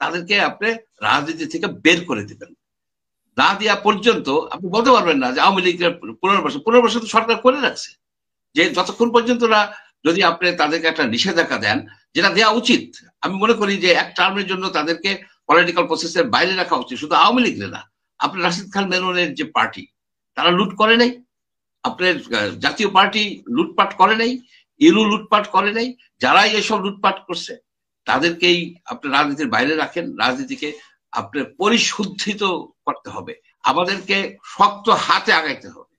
তাদেরকে আপনি রাজনীতি থেকে বের করে দিবেন। না দেওয়া পর্যন্ত আপনি বলতে পারবেন না যে আওয়ামী লীগের 15 বছর তো সরকার করে রাখছে, যে যতক্ষণ পর্যন্ত না যদি আপনি তাদেরকে একটা নিষেধাজ্ঞা দেন, যেটা দেওয়া উচিত। আমি মনে করি যে এক টার্মের জন্য তাদেরকে পলিটিক্যাল প্রসেসের বাইরে রাখা উচিত, শুধু আওয়ামী লীগ না। আপনার রাশিদ খান মেননের যে পার্টি, তারা লুট করে নাই? আপনার জাতীয় পার্টি লুটপাট করে নাই? ইলু লুটপাট করে নাই? যারাই এসব লুটপাট করছে তাদেরকেই আপনি রাজনীতির বাইরে রাখেন। রাজনীতিকে আপনি পরিশুদ্ধিত করতে হবে, আমাদেরকে শক্ত হাতে আগাইতে হবে,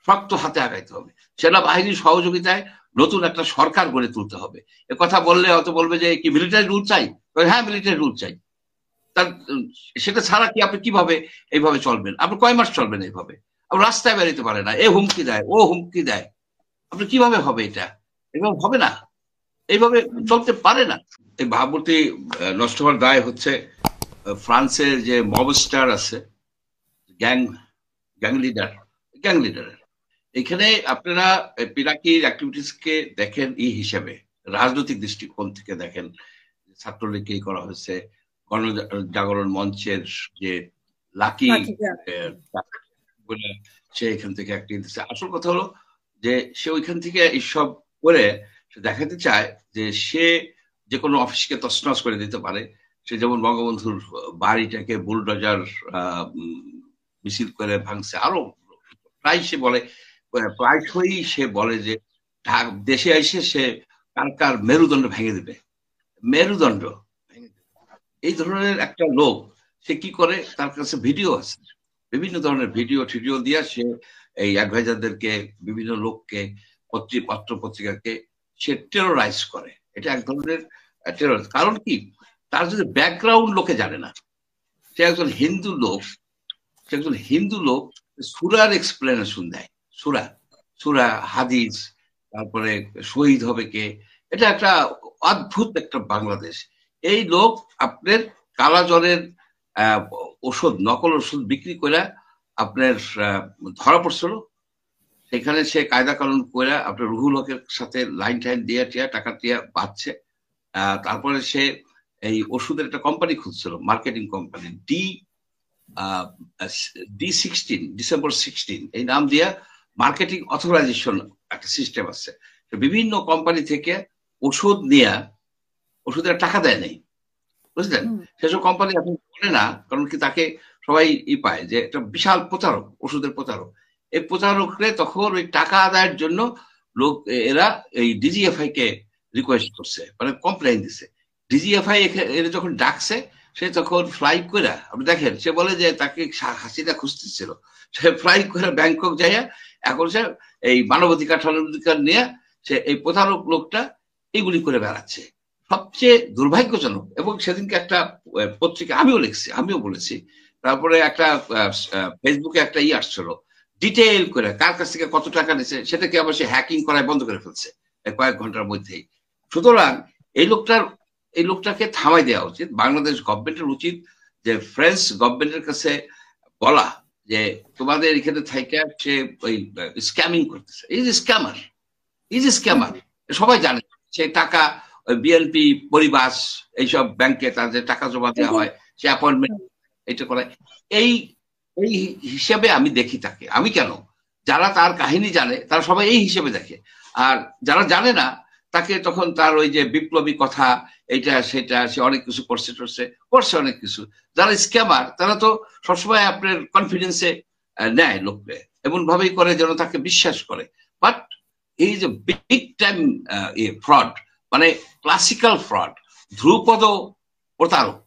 শক্ত হাতে আগাইতে হবে। সেনাবাহিনীর সহযোগিতায় নতুন একটা সরকার গড়ে তুলতে হবে। এ কথা বললে হয়তো বলবে যে কি মিলিটারি রুল চাই? হ্যাঁ, মিলিটারি রুল চাই। তার সেটা ছাড়া কি আপনি কিভাবে এইভাবে চলবেন? আপনি কয় মাস চলবেন এইভাবে? আপনি রাস্তায় বেরোতে পারে না, এ হুমকি দেয়, ও হুমকি দেয়, আপনি কিভাবে হবে? এটা এভাবে হবে না, এইভাবে চলতে পারে না। এই ভাবমূর্তি নষ্ট হওয়ার দায় হচ্ছে ফ্রান্সের যে মবস্টার আছে, গ্যাং গ্যাং লিডার, গ্যাং লিডারের। এখানে আপনারা পিনাকির অ্যাক্টিভিটিস কে দেখেন এই হিসেবে, রাজনৈতিক দৃষ্টিকোণ থেকে দেখেন। ছাত্রলীগকে করা হয়েছে, গণজাগরণ মঞ্চের যে লাকি সে এখান থেকে অ্যাক্টিভ দিচ্ছে। আসল কথা হলো যে সে ওইখান থেকে এইসব করে সে দেখাতে চায় যে সে যে কোনো অফিসকে তছনছ করে দিতে পারে। সে যেমন বঙ্গবন্ধুর বাড়িটাকে বুলডোজার মিছিল করে ভাঙছে, আরো প্রায় সে বলে, প্রায়শই সে বলে যে দেশে এসে সে কার কার মেরুদণ্ড ভেঙে দিবে, মেরুদণ্ড ভেঙে দিবে। এই ধরনের একটা লোক, সে কি করে, তার কাছে ভিডিও আছে, বিভিন্ন ধরনের ভিডিও টিডিও দিয়ে সে এই অ্যাডভাইজারদেরকে, বিভিন্ন লোককে, পত্র পত্রিকাকে সে টেরোরাইজ করে। এটা এক ধরনের টেরর। কারণ কি, তার যদি ব্যাকগ্রাউন্ড লোকে জানে না। সে একজন হিন্দু লোক, সে একজন হিন্দু লোক, সূরার এক্সপ্লেনেশন দেয়, সূরা সূরা হাদিস, তারপরে শহীদ হবে কে। এটা একটা অদ্ভুত একটা বাংলাদেশ। এই লোক আপনার কালাজ্বরের ওষুধ, নকল ওষুধ বিক্রি করে আপনার ধরা পড়ছিল। সেখানে সে কায়দা কানুন করে আপনার রুহুল হকের সাথে লাইন টাইন দিয়ে টিয়া টাকা টিয়া বাঁচছে। তারপরে সে এই ওষুধের একটা কোম্পানি খুঁজছিল, মার্কেটিং কোম্পানি, D16, ডিসেম্বর 16 এই নাম দিয়ে মার্কেটিং অথরাইজেশন একটা সিস্টেম আছে। বিভিন্ন কোম্পানি থেকে ওষুধ নিয়ে ওষুধের টাকা দেয় নাই, বুঝলেন? সেসব কোম্পানি এখন বলে না, কারণ কি তাকে সবাই পায় যে একটা বিশাল প্রতারক, ওষুধের প্রতারক। এই প্রতারকরে তখন ওই টাকা আদায়ের জন্য লোক এরা এই ডিজিএফআই কে রিকোয়েস্ট করছে, মানে কমপ্লেইন দিছে। ডিজিএফআই এরা যখন ডাকছে, সে তখন ফ্লাই করে, আপনি দেখেন, সে বলে যে তাকে হাসিনা খুঁজতেছিল, সে ফ্লাই করে ব্যাংকক যাইয়া এখন সে এই মানবাধিকার ঠানবাধিকার নিয়ে সে এই প্রতারক লোকটা এইগুলি করে বেড়াচ্ছে। সবচেয়ে দুর্ভাগ্যজনক। এবং সেদিনকে একটা পত্রিকা, আমিও লিখছি, আমিও বলেছি, তারপরে একটা ফেসবুকে একটা আসছিল ডিটেইল করে কার কাছ থেকে কত টাকা নিছে, সেটাকে আবার সে হ্যাকিং করায় বন্ধ করে ফেলছে কয়েক ঘন্টার মধ্যেই। সুতরাং এই লোকটাকে থামাই দেওয়া উচিত। বাংলাদেশ গভর্নমেন্টের উচিত যে ফ্রেঞ্চ গভর্নমেন্টের কাছে বলা যে তোমাদের এখানে থেকে সে ওই স্ক্যামিং করতেছে, ইজ স্ক্যামার, সবাই জানে। সে টাকা বিএনপি পরিবাস এইসব ব্যাংকে তাদের টাকা জমা দেওয়া হয়, সে অ্যাপয়েন্টমেন্ট এটা করে। এই এই হিসেবে আমি দেখি তাকে। আমি কেন, যারা তার কাহিনী জানে তারা সবাই এই হিসেবে দেখে, আর যারা জানে না তাকে তখন তার ওই যে বিপ্লবী কথা, এইটা সেটা, সে অনেক কিছু করছে অনেক কিছু। যারা স্ক্যামার তারা তো সবসময় আপনার কনফিডেন্সে নেয় লোককে, এমন ভাবেই করে যেন তাকে বিশ্বাস করে। বাট এই যে বিগ টাইম ফ্রড, মানে ক্লাসিক্যাল ফ্রড, ধ্রুপদ প্রতারক।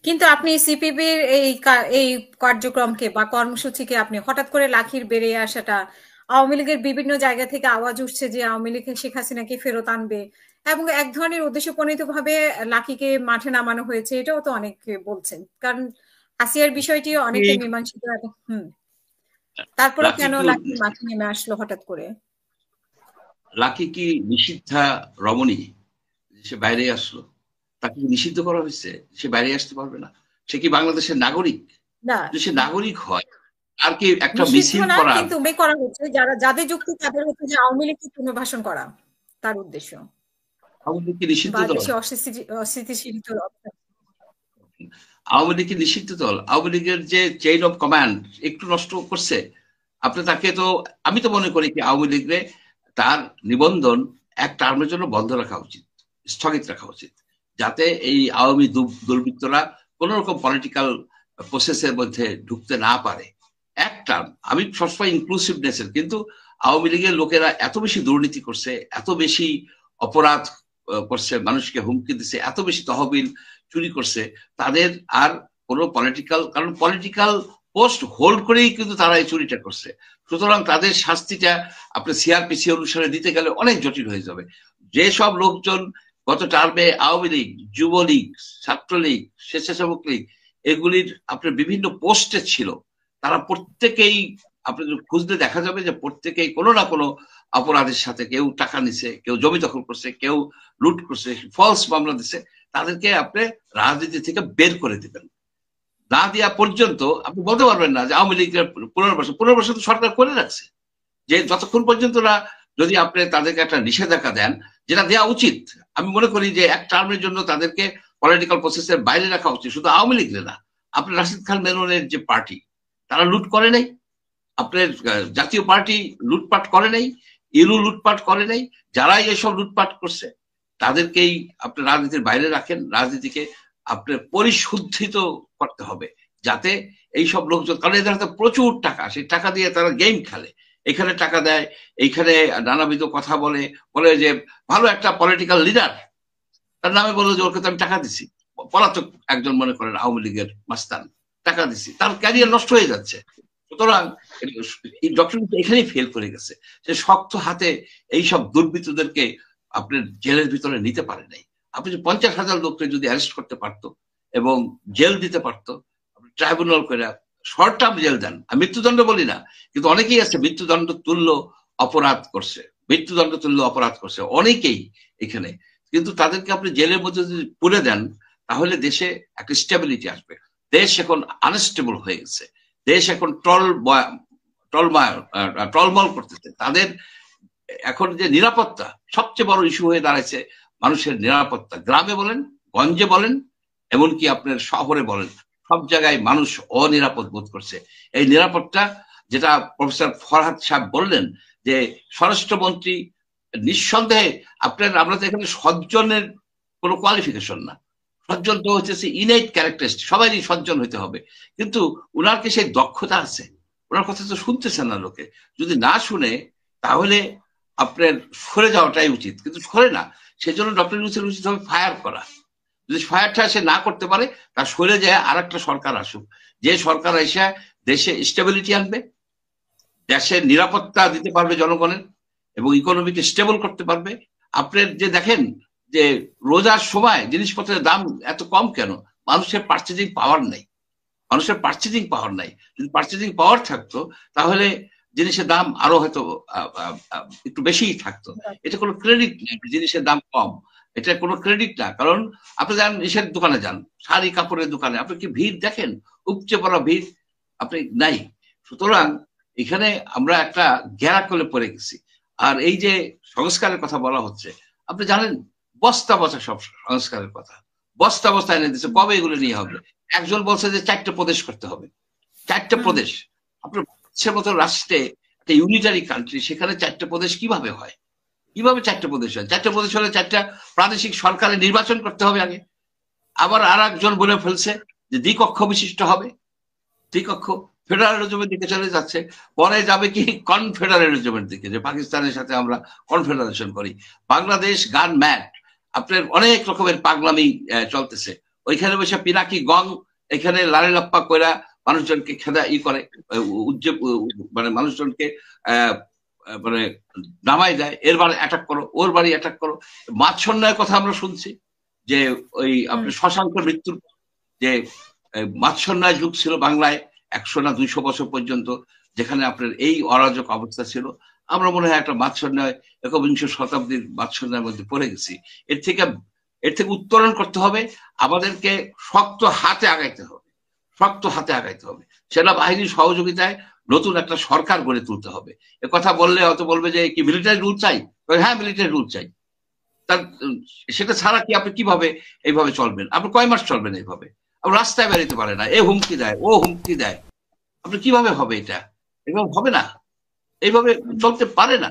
কিন্তু আপনি সিপিবির এই কার্যক্রমকে বা কর্মসূচিকে আপনি হঠাৎ করে লাখির বেরিয়ে আসাটা, আওয়ামী লীগের বিভিন্ন জায়গা থেকে আওয়াজ উঠছে যে আওয়ামী লীগ শেখ হাসিনাকে ফেরত আনবে, এবং এক ধরনের উদ্দেশ্যপ্রণীত ভাবে লাখিকে মাঠে নামানো হয়েছে, এটাও তো অনেকে বলছেন। কারণ আসিয়ার বিষয়টি অনেকে মীমাংসিত। তারপরে কেন লাকি মাঠে নেমে আসলো হঠাৎ করে? লাকি কি নিষিদ্ধা রমণী, সে বাইরে আসলো? তাকে নিষিদ্ধ করা হয়েছে, সে বাইরে আসতে পারবে না? সে কি বাংলাদেশের নাগরিক? না, সে নাগরিক হয় আর কি একটা মিছিল করা, কিন্তু করা হচ্ছে যাদের যুক্তি তাদের হচ্ছে যে আওয়ামী লীগকে পুনর্বাসন করা তার উদ্দেশ্য, আওয়ামী লীগকে নিষিদ্ধ করা, অস্থিতিশীল। আওয়ামী লীগকে নিষিদ্ধ দল, আওয়ামী লীগের যে চেইন অফ কমান্ড একটু নষ্ট করছে। আপনি তাকে তো, আমি তো মনে করি কি আওয়ামী লীগরে তার নিবন্ধন এক টার্মের জন্য বন্ধ রাখা উচিত, স্থগিত রাখা উচিত, যাতে এই আওয়ামী দুর্বৃত্তরা কোন রকম পলিটিক্যাল প্রসেসের মধ্যে ঢুকতে না পারে। এক টার্ম, আমি সবসময় ইনক্লুসিভনেসের, কিন্তু আওয়ামী লীগের লোকেরা এত বেশি দুর্নীতি করছে, এত বেশি অপরাধ করছে, মানুষকে হুমকি দিচ্ছে, এত বেশি তহবিল চুরি করছে, তাদের আর কোনো পলিটিক্যাল, কারণ পলিটিক্যাল পোস্ট হোল্ড করেই কিন্তু তারা এই চুরিটা করছে। সুতরাং তাদের শাস্তিটা আপনি সিআরপিসি অনুসারে দিতে গেলে অনেক জটিল হয়ে যাবে। যেসব লোকজন গত টার্মে আওয়ামী লীগ, যুবলীগ, ছাত্রলীগ, স্বেচ্ছাসেবক লীগ এগুলির আপনার বিভিন্ন পোস্টে ছিল, তারা প্রত্যেকেই আপনি খুঁজলে দেখা যাবে যে প্রত্যেকেই কোনো না কোনো অপরাধের সাথে, কেউ টাকা নিছে, কেউ জমি দখল করছে, কেউ লুট করছে, ফলস মামলা দিচ্ছে। তাদেরকে আপনি রাজনীতি থেকে বের করে দিবেন, না দেওয়া পর্যন্ত আপনি বলতে পারবেন না যে আওয়ামী লীগের পুনর্বাসন তো সরকার করে রাখছে, যে যতক্ষণ পর্যন্ত না যদি আপনি তাদেরকে একটা নিষেধাজ্ঞা দেন, যেটা দেওয়া উচিত। আমি মনে করি যে এক টার্মের জন্য তাদেরকে পলিটিক্যাল প্রসেসের বাইরে রাখা উচিত, শুধু আওয়ামী লীগ না। আপনার রাশিদ খান মেননের যে পার্টি, তারা লুট করে নাই, আপনার জাতীয় পার্টি লুটপাট করে নাই, ইলু লুটপাট করে নাই। যারাই এসব লুটপাট করছে তাদেরকেই আপনি রাজনীতির বাইরে রাখেন। রাজনীতিকে আপনার পরিশুদ্ধিত করতে হবে, যাতে এইসব লোকজন, কারণ এদের হাতে প্রচুর টাকা, সেই টাকা দিয়ে তারা গেম খেলে, এখানে টাকা দেয়, এইখানে নানাবিধ কথা বলে, বলে যে ভালো একটা পলিটিক্যাল লিডার, তার নামে বললো যে ওকে তো আমি টাকা দিছি, পলাতক একজন মনে করেন আওয়ামী লীগের মাস্তান, টাকা দিছি, তার ক্যারিয়ার নষ্ট হয়ে যাচ্ছে। সুতরাং ডক্টর এখানেই ফেল করে গেছে, সে শক্ত হাতে এইসব দুর্বৃত্তদেরকে আপনার জেলের ভিতরে নিতে পারে নাই। আপনি 50,000 লোককে যদি অ্যারেস্ট করতে পারতো এবং জেল দিতে পারতো, ট্রাইব্যুনাল করে শর্ট টার্ম জেল দেন, আমি মৃত্যুদণ্ড বলি না, কিন্তু অনেকেই আছে মৃত্যুদণ্ড তুল্য অপরাধ করছে, মৃত্যুদণ্ড তুল্য অপরাধ করছে অনেকেই এখানে, কিন্তু তাদেরকে আপনি জেলের মধ্যে যদি পুরে দেন, তাহলে দেশে একটা স্টেবিলিটি আসবে। দেশ এখন আনস্টেবল হয়ে গেছে, দেশ এখন টলমল করতেছে। তাদের এখন যে নিরাপত্তা সবচেয়ে বড় ইস্যু হয়ে দাঁড়াচ্ছে, মানুষের নিরাপত্তা, গ্রামে বলেন, গঞ্জে বলেন, এমনকি আপনার শহরে বলেন, সব জায়গায় মানুষ অনিরাপদ বোধ করছে। এই নিরাপত্তা, যেটা প্রফেসর ফরহাদ সাহেব বললেন যে স্বরাষ্ট্রমন্ত্রী নিঃসন্দেহে আপনার, আমরা তো এখানে সজ্জনের কোনো কোয়ালিফিকেশন না, সজ্জন তো হচ্ছে ইনেট ক্যারেক্টারিস্টিক, সবারই সজ্জন হইতে হবে, কিন্তু উনার কি সেই দক্ষতা আছে? ওনার কথা তো শুনতেছে না লোকে। যদি না শুনে, তাহলে আপনার সরে যাওয়াটাই উচিত, কিন্তু সরে না। সেজন্য ডক্টর ইউনূসের উচিত হবে ফায়ার করা। যদি ফায়ারটা সে না করতে পারে, তার সরে যায় আর একটা সরকার আসুক, যে সরকার এসে দেশে স্টেবিলিটি আনবে, দেশের নিরাপত্তা দিতে পারবে জনগণের, এবং ইকোনমিকে স্টেবল করতে পারবে। আপনার যে দেখেন যে রোজার সময় জিনিসপত্রের দাম এত কম কেন? মানুষের পার্চেজিং পাওয়ার নেই, মানুষের পার্চেজিং পাওয়ার নাই। যদি পার্চেজিং পাওয়ার থাকতো, তাহলে জিনিসের দাম আরো হয়তো একটু বেশিই থাকতো। এটা কোনো ক্রেডিট নেই, জিনিসের দাম কম, এটা কোনো ক্রেডিট না। কারণ আপনি যান ইসের দোকানে, যান শাড়ি কাপড়ের দোকানে, আপনি কি ভিড় দেখেন? উপচে পড়া ভিড় আপনি নাই। সুতরাং এখানে আমরা একটা গ্যারাকলে পড়ে গেছি। আর এই যে সংস্কারের কথা বলা হচ্ছে, আপনি জানেন বস্তা বস্তা সব সংস্কারের কথা, বস্তা বস্তা এনে দিচ্ছে। কবে এগুলো নিয়ে হবে? একজন বলছে যে 4টে প্রদেশ করতে হবে, 4টে প্রদেশ। আপনার মতো রাষ্ট্রে, একটা ইউনিটারি কান্ট্রি, সেখানে 4টে প্রদেশ কিভাবে হয়? কিভাবে 4টে প্রদেশ হয়? 4টে প্রদেশ হলে 4টা প্রাদেশিক সরকারের নির্বাচন করতে হবে আগে। আবার আর একজন বলে ফেলছে যে দ্বিকক্ষ বিশিষ্ট হবে, দ্বিকক্ষ ফেডারেলিজমের দিকে চলে যাচ্ছে। পরে যাবে কি কনফেডারেলিজমের দিকে, যে পাকিস্তানের সাথে আমরা কনফেডারেশন করি। বাংলাদেশ গান ম্যাড, আপনার অনেক রকমের পাগলামি চলতেছে। ওইখানে বসে পিনাকি গং, এখানে লারে লাপ্পা কইরা মানুষজনকে খেদা করে, মানে মানুষজনকে মানে নামাই দেয়, এর বাড়ি অ্যাটাক করো, ওর বাড়ি অ্যাটাক করো। মাৎসন্যায়ের কথা আমরা শুনছি, যে ওই আপনার শশাঙ্ক মৃত্যুর যে মাৎসন্যায় যুগ ছিল বাংলায় 100 না 200 বছর পর্যন্ত, যেখানে আপনার এই অরাজক অবস্থা ছিল। আমরা মনে হয় একটা মাৎসন্যায়, 21শ শতাব্দীর মাৎসন্যায়ের মধ্যে পড়ে গেছি। এর থেকে উত্তরণ করতে হবে, আমাদেরকে শক্ত হাতে আগাইতে হবে, শক্ত হাতে আগাইতে হবে। সেনাবাহিনীর সহযোগিতায় নতুন একটা সরকার গড়ে তুলতে হবে। এ কথা বললে হয়তো বলবে যে কি মিলিটারি রুল চাই? হ্যাঁ, মিলিটারি রুল চাই। তার সেটা ছাড়া কি আপনি কিভাবে এইভাবে চলবেন? আপনি কয় মাস চলবেন এইভাবে? রাস্তায় বেরোতে পারে না, এ হুমকি দেয়, ও হুমকি দেয়। আপনি কিভাবে হবে এটা? এভাবে হবে না, এইভাবে চলতে পারে না।